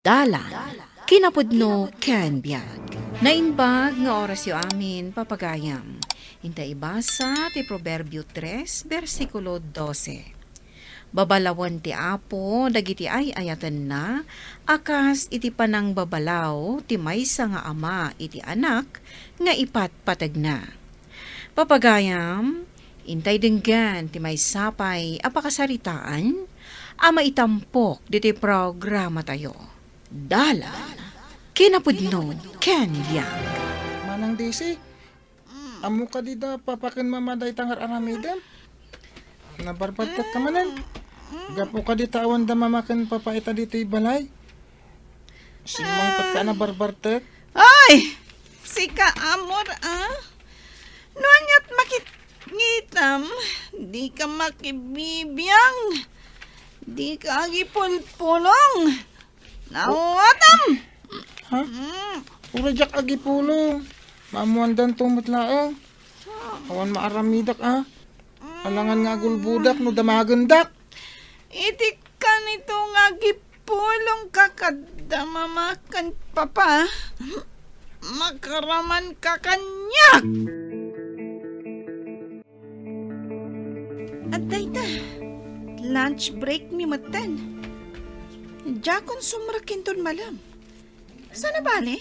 Dalan, kinapudno ken biag. Nainbag nga oras yo amin papagayam. Inta ibasa ti Proverbio 3, versikulo 12. Babalawan ti apo, dagiti ay ayatan na, akas iti panang babalaw, ti maysa nga ama iti anak, nga ipat patag na. Papagayam, intay denggan ti may sapay apakasaritaan, ama itampok diti programa tayo. Dalan, kinapudno, ken biag. Manang Daisy, amo ka dida papakin mamaday tangar aramidam. Nabarbatat ka manan. Gapo ka di tawan da mamakin papaita dito balay. Simang pat ka na barbartet. Ay! Sika amor, Nuanyat makitngitam, di ka makibibiyang, di ka agipulpulong. Nawatam! Ha? Ura jak agi pulong. Maamuandan tumutlaang. Awan maaramidak Alangan nga gulbudak no damagendak. Iti ka nito nga gipulong kakadamamakan papa. Makaraman ka kanyak! At dayta, lunch break mi matan. Jakon sumrakin ton malam. Sana bale?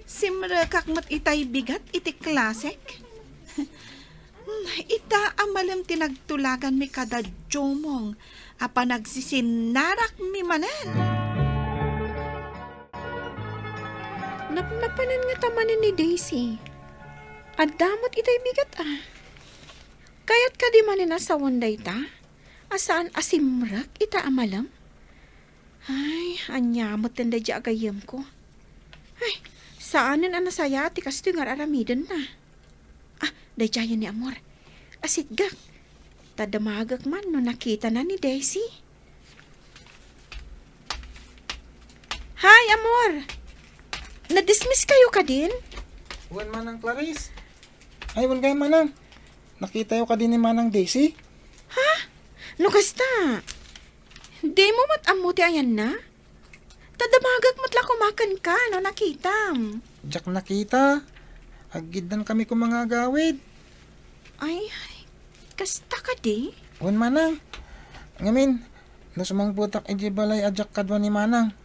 Simra kakmat itay bigat iti klasek? Ita amalam tinagtulagan mi kada jomong apa nagsisinarak mi manan. Napanan nga tamanin ni Daisy. At damot itay bigat Kayat ka di manin asawan day ta? Asaan asimrak ita amalam? Ay, anyamot tanda di agayam ko. Ay, saanin anasaya ti kasto nga aramidan na. Dayjayan ni Amor. Asidgak. Tadamagak man no nakita na ni Daisy. Hi, Amor! Na-dismiss kayo ka din? Uwan manang Clarice. Ay, uwan kayo manang. Nakita yo ka din ni manang Daisy. No kasta? Di mo matamuti ayan na? Tadamagak matla kumakan ka no nakitam. Jak nakita. Agidan kami kung mga gawid. Ay, kasta ka di? Uwan manang. Ngamin, no sumang butak balay ajak kadwa ni manang.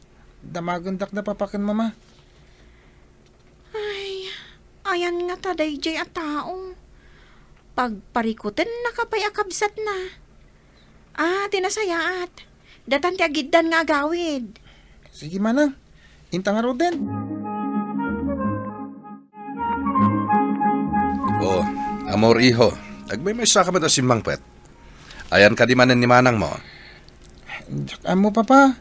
Damagundak na papakin mama. Ay, ayan nga taday jay at tao. Pagparikutin nakapayakabsat na. Tinasayaat. Datan ti agidan nga gawid. Sige manang. Intang araw din. Oh, amor iho, agmay sa kamat simang pet. Ayan ka di manan ni manang mo. Jak amo papa.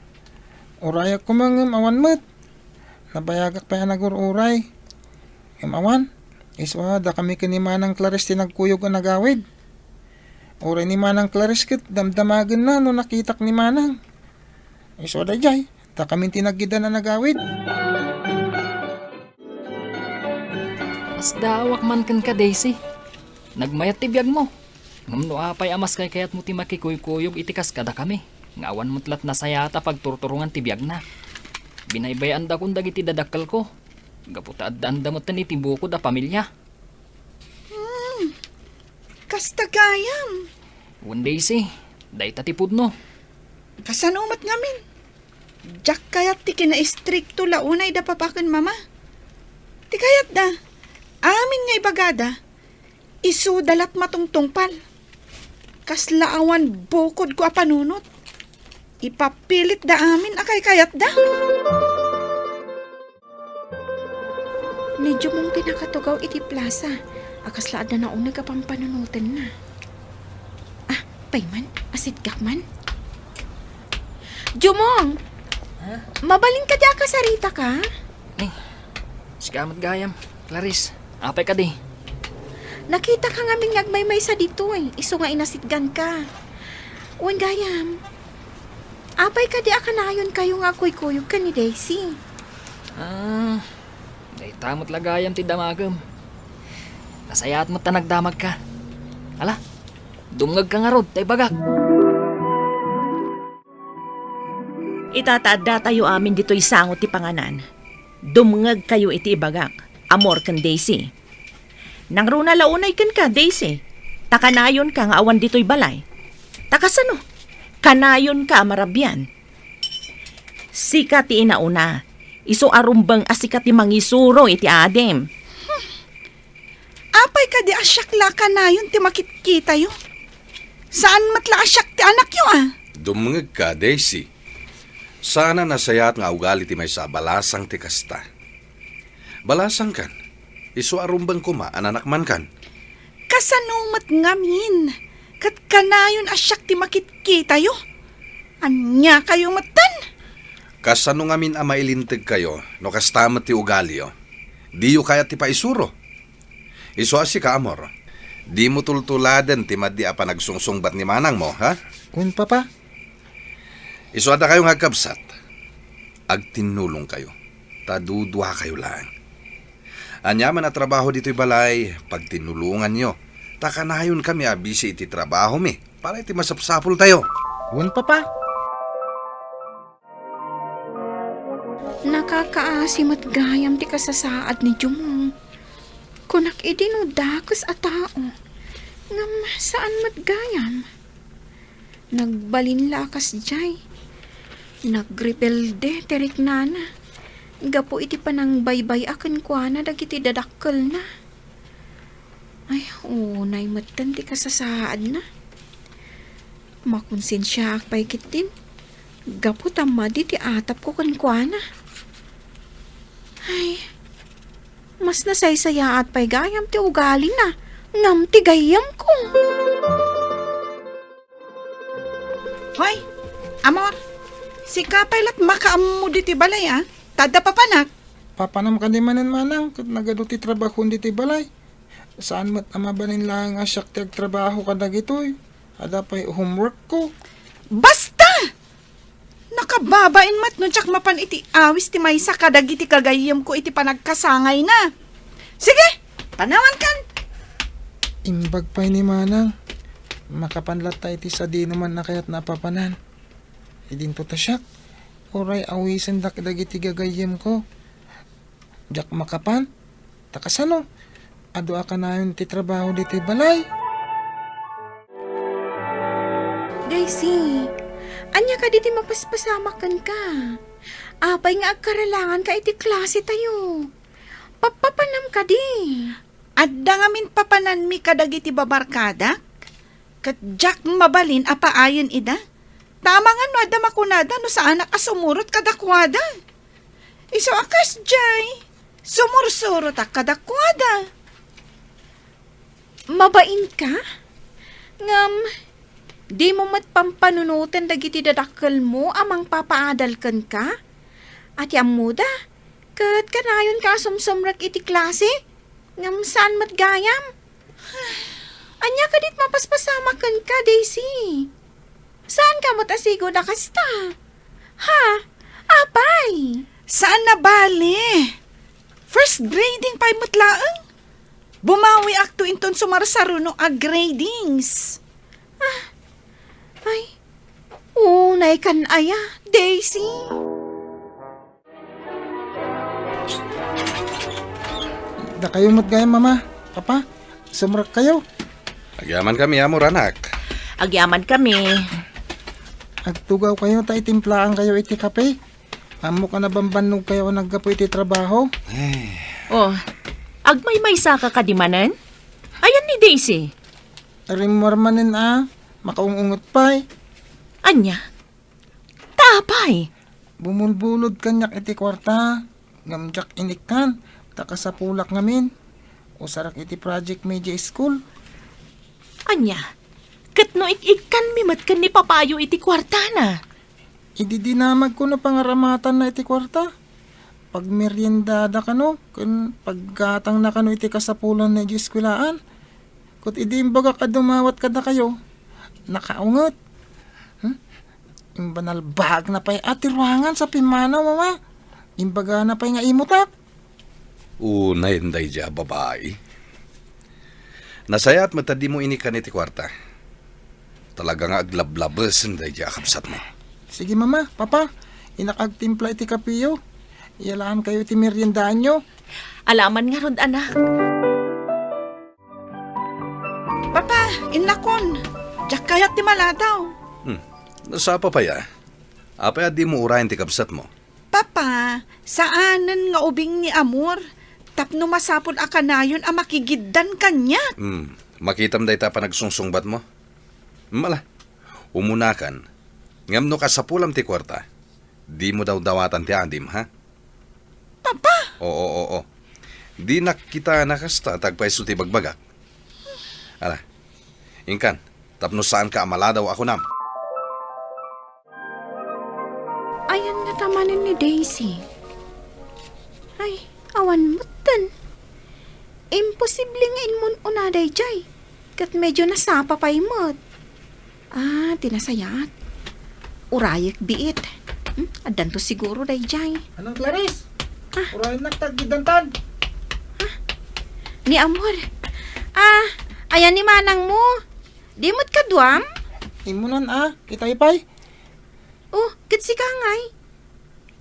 Urayak ko mga awan mat. Nabayagak pa yan nagururay. Awan. Iswa da kami kini manang Clarice tinagkuyog ang nagawid. Uray ni manang Clarice kit damdamagan na no nakitak ni manang. Iswa da jay. Da kami tinagida na nagawid. Mas dawak man kan ka, Daisy. Nagmayat ti biyag mo. Ngamno apay amas kay kayat mo ti makikuyukuyog itikas kada kami. Ngawan mo tlat na sayata pagturturungan ti biyag na. Binaybayan da kung dagiti dadakal ko. Gaputa at danda mo tan iti buko da pamilya. Kasta kayam. One Daisy, day tatipod no. Kasanumat ngamin. Jak kayat ti kina-istrikto launay da papakan mama. Ti kayat da. Amin nga ibagada. Isu dalat matungtungpal. Kaslaawan bukod ko apanunot. Ipapilit da amin akay kayat da. Medyo mong pinakatugaw iti plaza. Akaslaad na naunag kapampanunutin na. Payman, asid gakman. Jumong! Mabaling ka di akasarita ka? Sikamat gayam, Clarice, apay ka di. Nakita ka nga ming nagmaymay sa dito Iso nga inasidgan ka. Uwan gayam. Apay ka di akanayon kayo nga kuy-kuyog ka ni Daisy. Day tamot lagayam ti damagam. Nasayaat mo tanagdamag ka. Ala, dumngag ka nga rod, tay bagak. Itataada tayo amin dito'y sangot ti panganan. Dumngag kayo iti ibagak. Amor kan Daisy. Nang runa launay kan ka, Daisy. Takanayon ka nga awan dito'y balay. Takasano? Kanayon ka marabyan. Sika ti inauna. Iso arumbang asika ti mangisuro iti adem. Apay ka di asyakla ka na yun ti makitkita yo. Saan matla asyak ti anak yo Dumngeg ka, Daisy. Sana nasayat nga ugali ti may sa balasang ti kasta. Balasang kan. Isu arumbang kuma, ananak man kan. Kasanumat ngamin. Kat kanayon asyak ti makitkita yo. Anya kayo matan. Kasano nga min mailinteg kayo, no kastamat ti ugali yo. Di yu kaya ti paisuro. Isu asi ka, Amor. Di mo tultuladen ti maddi apa nagsungsungbat ni manang mo, ha? Kun papa, Isu ada kayo nga kabsat. Agtinulong kayo. Tadudwa kayo lang. Anyaman na trabaho dito'y balay, pag tinulungan nyo. Takanayon kami abisi iti trabaho mi, para iti masapsapul tayo. kun papa. Nakakaasim at gayam ti kasasaad ni Jumong. Kunak idinudakas a tao. Ngam saan matgayam? Nagbalin lakas jay. Nagrepelde terik nana. Gapo iti panang baybay akan kuana dagiti dadakkel na. Ay, unay matan ti kasasaad na. Makonsensya ak pay kitin. Gapo tamadi ti atap ko kan kuana. Ay, mas nasaysaya at pay gayam ti ugali na. Ngam ti gayam ko. Hoy, Amor. Si kapaylat makaammo di ti balay Tada papanak. Papanam ka di manan manang, kat nagado ti trabaho di ti balay. Saan mat amabanin lang asyak ti agtrabaho ka dagitoy. Ada pa'y homework ko. Basta! Nakababain mat no tsak mapan iti awis ti maysa kadag iti kagayam ko iti panagkasangay na. Sige, panawan kan. Imbag pa'y ni manang. Makapanlat tayo ti sa di naman na kaya't napapanan. Idinto ta siyak. Oray awisan dagiti gagayem ko. Jak makapan. Takasano. Ado ka na yun ti trabaho diti balay. Daisy, anya ka diti mapaspasamakan ka. Apay nga agkaralangan ka iti klase tayo. Papapanam ka di. Adda ngamin papanan mi kadag iti babarkadak. Kat jak mabalin apaayon ida. Tama nga no adda makunada no sa anak asumurot kadakwada. Iso akas jay. Sumursurot ak kadakwada. Mabain ka? Ngam, di mo matpampanunutan dagiti dadakkel mo amang papaadalkan ka? At yam mo da, kat kanayon ka sumsumrak iti klase? Ngam saan matgayam? Anya ka dit mapaspasamakan ka, Daisy? Saan ka matasigo na kasta? Ha? Apay? Saan na bali? First grading pa'y mutlaang. Bumawi akto inton sumarsaruno a gradings. Ay, unay kan aya, Daisy. Da kayo matgayam mama. Papa, sumrak kayo. Agyaman kami, Amor, anak. Agyaman kami. Agtugaw kayo, tayo timplaan kayo iti kape. Amo ka na bambanog kayo naggapo iti trabaho. Oh, agmay-maysa ka kadimanan? Ayan ni Daisy. Rimormanin makaungungot pa'y. Anya? Tapay. Bumulbulod kanyak iti kwarta. Gamjak inikan. Takasapulak ngamin. Usarak iti project media school. Anya? Katno ikan mimat kan ni papayo iti kwarta na. Ididinamag ko na pangaramatan na iti kwarta. Pag meriendada ka no, kun paggatang na kano iti kasapulan na eskwelaan. Kut idimbaga ka dumawat ka na kayo, nakaungot. Imbanal bag na pa'y atiruangan sa pimanaw, mama. Imbaga na pa'y nga imutak. Unay inday dya, babae. Nasaya at matadi mo inikan iti kwarta. Talaga nga aglablabas inday dya kapsat mo. Sige mama, papa, inakagtimpla iti kapiyo. Iyalaan kayo iti meriendaan nyo. Alaman nga rod, anak. Papa, inlakon. Diyak kayat ti maladaw. Nasa papaya. Apay di mo urayan ti kabsat mo. Papa, saanan nga ubing ni Amor? Tapno masapol a kanayon a makigiddan kanya. Makitam day ta pa nagsungsungbat mo. Mala, umunakan. Ngam no ka sa pulam ti kwarta. Di mo daw dawatan ti adim, ha? Papa, Oo. Di nakita nakasta tagpaiso ti bagbagak. Ala, ingkan, tapno saan ka amala daw ako nam. Ayan nga tamanin ni Daisy. Ay, awan mo tan. Imposible nga inmon unaday jay. Kat medyo nasapa pa imot. Tinasayat. Urayak biit. Adan to siguro day jay. Anong Clarice? Urayan nagtagidantan. Ni Amor. Ayan ni manang mo. Di mo't kadwam? Imunan kitaypay. Oh, kat si kangay.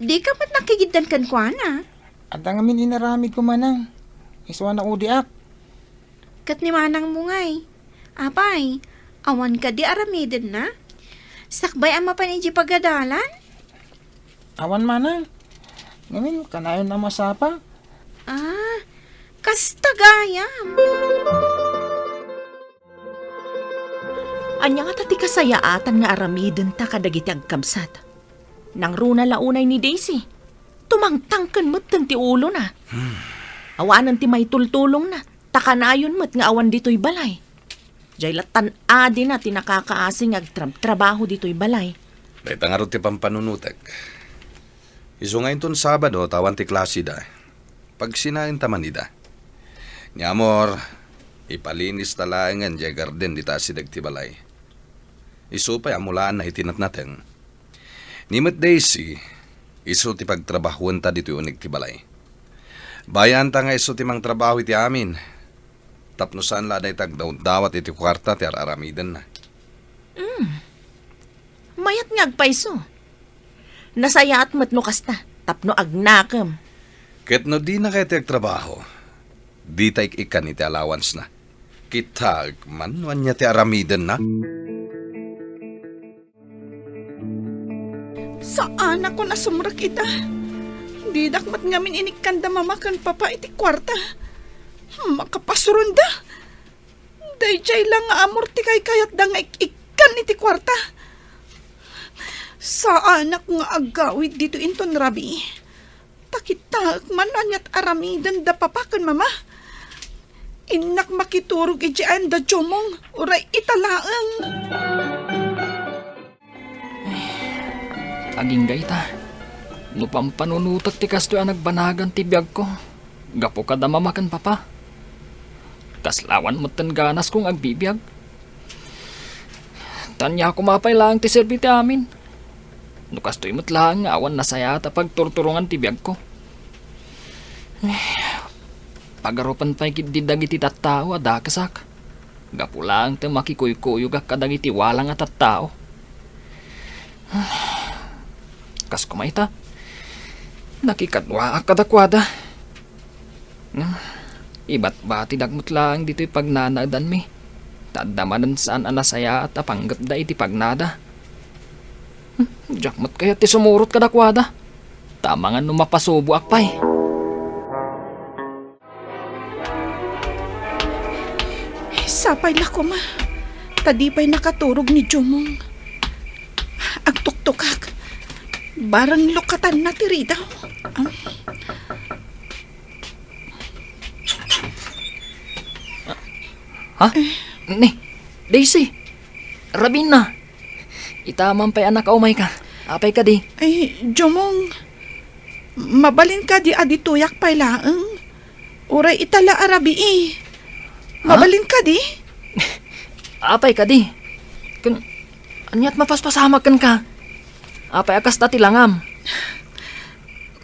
Di ka mat nakigidan kan kwa na. At ang amin inaramid ko manang. Iswa na udiak. Kat ni manang mo ngay. Apay, awan ka di aramidin na. Sakbay ang mapaniji pagadalan? Awan manang. Ngamin, kanayon na masapa. Kasta gayam. Anya nga tati kasayaatan nga aramiden ta kadagiti agkamsat. Nang runa launay ni Daisy, tumangtangkan mo't ti ulo na. Awanan ti may tultulong na, takanayon mo't nga awan dito'y balay. Jay latan adi na tinakakaasing agtrabaho dito'y balay. Dahil tangarot ti pampanunutek. Iso ngayon ton Sabado, tawan ti klase da. Pag sinain taman ida. Ni Amor, ipalinis talaangan di garden di tasidag ti balay. Iso pa amulaan na itinat natin. Nimit Daisy, iso ti pagtrabahuan ta dito unig ti balay. Bayan ta nga iso ti mang trabaho iti amin. Tapno saan la day tagdawat iti kwarta ti araramidan na. Mayat nga agpaiso. Nasayaat mo't no kasta, tapno agnakam. Ket no di na kayo ti agtrabaho, di ta ikan iti allowance na. Kitag man niya ti aramidan na. saan ako nasumrak ita? Di dakmat ngamin inikanda mamakan papa iti kwarta. Makapasurunda. Dayjay lang nga amor ti kay kayat da nga ikan iti kwarta. Saan ako nga agawid dito inton rabi? Pakitak man anyat aramidan da papakan mama. Inak makiturog ijaan da jomong uray italaang. Aging gayta. No pampanunutak ti kasto ang nagbanagan ti biyag ko. Gapo ka da mamakan papa. Kaslawan mo tan ganas kong agbibiyag. Tanya ko mapay lang ti serbi ti amin. No kasto'y mo't lang awan nasaya ta pagturturungan ti biyag ko. Pagarupan pa'y didagiti tattao adakasak. Gapo lang ti makikuy-kuyog kadagiti walang at tattao. Kas kumaita. Nakikadwa kadakwada. Iba't ba ti dagmut lang dito'y pagnanadan mi. Tadamanan saan anasaya at apanggap da iti pagnada. Jakmat kaya ti sumurot kadakwada. Tama nga numapasubo akpay. Sapay na ko ma. Tadipay nakaturog ni Jumong. Agtuktukak. Barang lukatan na tirida. Ha? Ni, Daisy. Rabin na. Itaman pa'y anak umay ka. Apay ka di. Ay, Jumong. Mabalin ka di adituyak pay laang. Uray itala arabi eh. Mabalin ka di? Apay ka di. Kun, anyat mapaspasamak ka. Apay akas tati langam.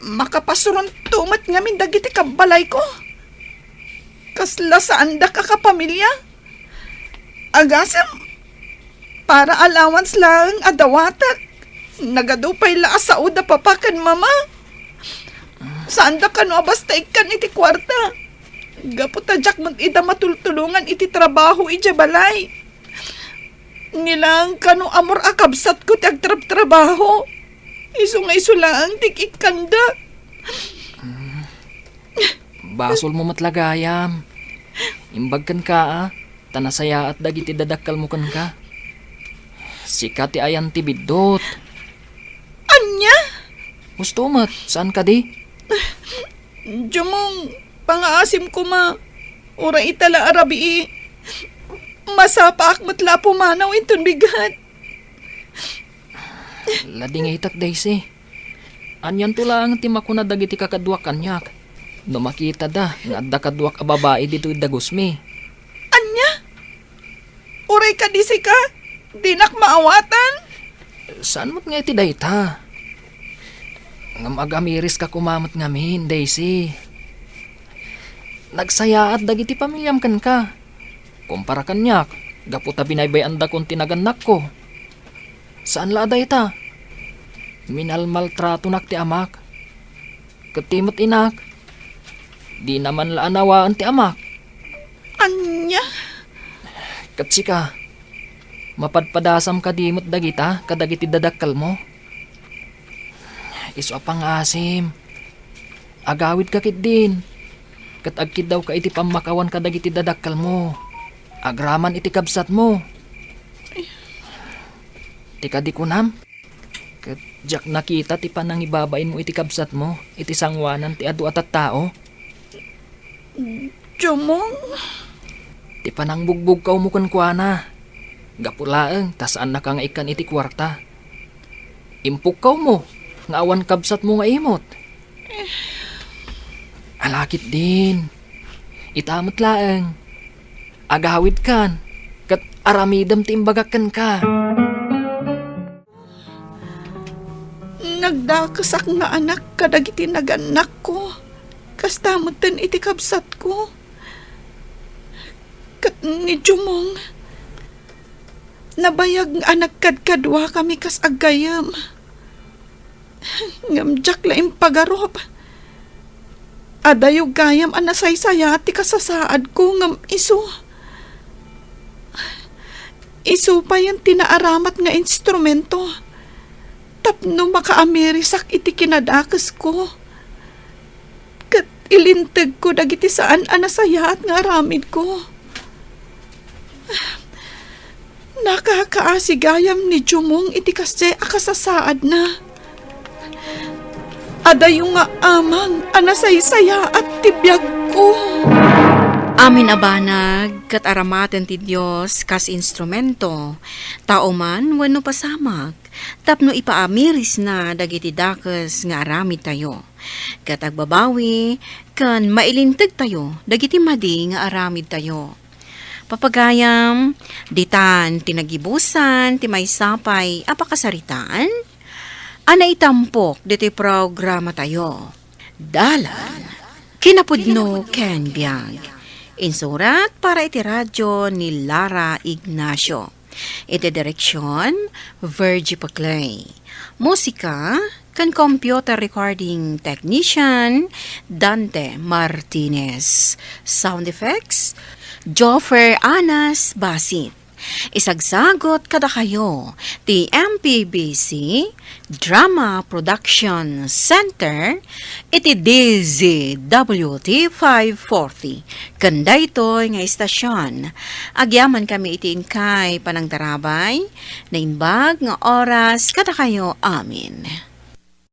Makapasuron tumat ngamin dagiti kabalay ko. Kasla saan da ka kapamilya? Agasam, para allowance lang adawatak. Nagadupay laas sa uda papakan mama. Saan da ka no basta ikan iti kwarta? Gaputa jak mo ida matultulungan iti trabaho iti balay. Nilang kano amor akabsat ko ti agtrab-trabaho. Iso nga iso lang tik ikanda. Basol mo matlagayam. Imbag kan ka tanasaya at dagiti dadakal mo kan ka. Sika ti ayan ti bidot. Anya? Gusto mat, saan ka di? Jumong, pangaasim ko ma. Ura itala arabi masapaak matla pumanaw inton bigat. Lading itak Daisy. Anyan to lang ti makuna dagiti kakadwak kanyak. No makita da, nga adda kadwak a babae dito dagusmi. Anya? Uray ka di ka? Dinak maawatan? Saan mo't nga iti dayta? Ngam agamiris ka kumamat ngamin, Daisy. Nagsaya at dagiti pamilyam kan ka. Kumpara kanyak, gaputa binaybayan da kung tinaganak ko. Saan la dayta? Minalmaltrato nak ti amak. Katimot inak. Di naman la anawaan ti amak. Anya? Katsika, mapadpadasam ka dimot dagita, kadagiti dadakal mo. Iso apang asim. Agawid ka kit din. Kat agkid daw ka iti pamakawan kadagiti dadakal mo. Agraman iti kabsat mo. Tika di kunam. Kat jak nakita ti panang ibabain mo iti kabsat mo, iti sangwanan ti adu atat tao. Jumong? Ti panang bugbog ka umukan kuana. Gapulaeng, tasaan na ka nga ikan iti kwarta. Impuk ka mo, nga awan kabsat mo nga imot. Alakit din. Itamot laeng. Agawid kan, kat aramidam ti imbagakan ka. Nagdakasak nga anak kadagiti naganak ko. Kastamutan iti kabsat ko. Kat ni Jumong. Nabayag nga anak kadkadwa kami kas agayam. Ngamjak laing pagarop. Adayog gayam anasaysaya ti kasasaad ko ngam iso. Iso pa yan tinaaramat nga instrumento. Tapno makaamirisak iti kinadakas ko. Kat ilintag ko dagiti saan anasayaat nga aramid ko. Nakakaasigayam ni Jumong iti kasye akasasaad na. Adayo nga amang anasaysaya at tibiyag ko. Amin abanag, kat aramaten ti Diyos kas instrumento, tao man wano pasamag, tapno ipaamiris na dagiti dakas nga aramid tayo. Kat agbabawi, kan mailintag tayo, dagiti madi nga aramid tayo. Papagayam, ditan tinagibusan, ti may sapay, apakasaritaan, ana itampok diti programa tayo. Dalan, kinapudno ken biag. Insurat para iti radyo ni Lara Ignacio. Iti direksyon, Virgie Paclay. Musika, kan computer recording technician, Dante Martinez. Sound effects, Joffer Anas Basit. Isagsagot kada kayo ti MPBC Drama Production Center iti DZWT 540 kanda ito'y nga istasyon. Agyaman kami iti inkay panangtarabay na inbag nga oras kada kayo amin.